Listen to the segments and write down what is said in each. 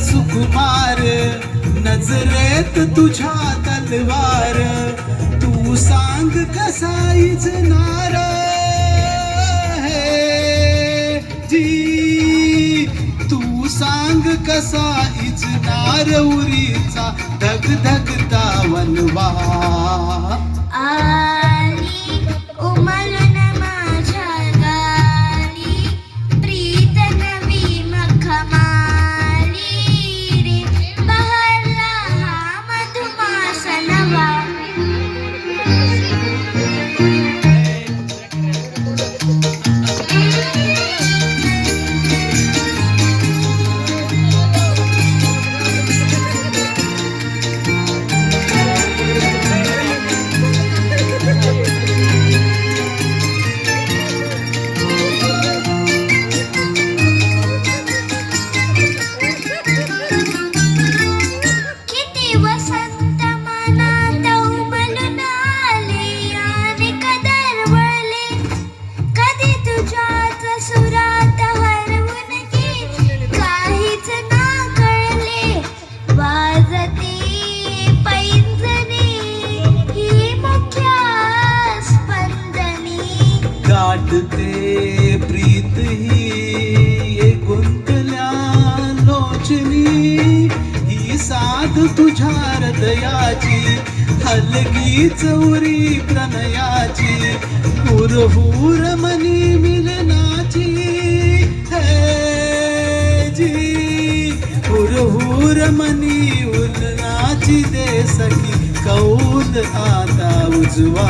सुकुमार, नजरेत तुझ्या तलवार, तू सांग कसा इजनार हे जी, तू सांग कसा इजनार उरीचा धगधगता वनवा. आली उमलून माझ्या गाली, प्रीत नवी मखमाली रे, बहरला हा मधुमास नवा. किती वसंत मनात उमलून आले आणि कदरवले, कधी तुझ्याच सुरात हरवून गेले, काहीच ना कळले. वाजते पैंजणी ही मुख्य स्पंदनी, गाठते प्रीत ही गुंतल्या लोचनी, ही साध तुझ्या हृदयाची, हलगी चौरी प्रणयाची, हुरहुर मनी मिलनाची हे जी, हुरहुर मनी उलनाची दे सखी कौल आता उजवा.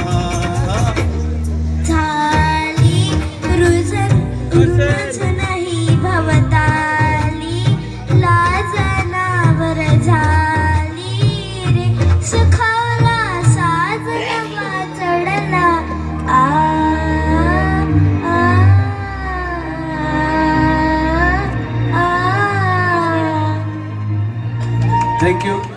झाली रुजन रुज नाही भवताली, लाज नावर झाली रे, सुखावला साज नवा चढला. आ आ आ. थँक्यू.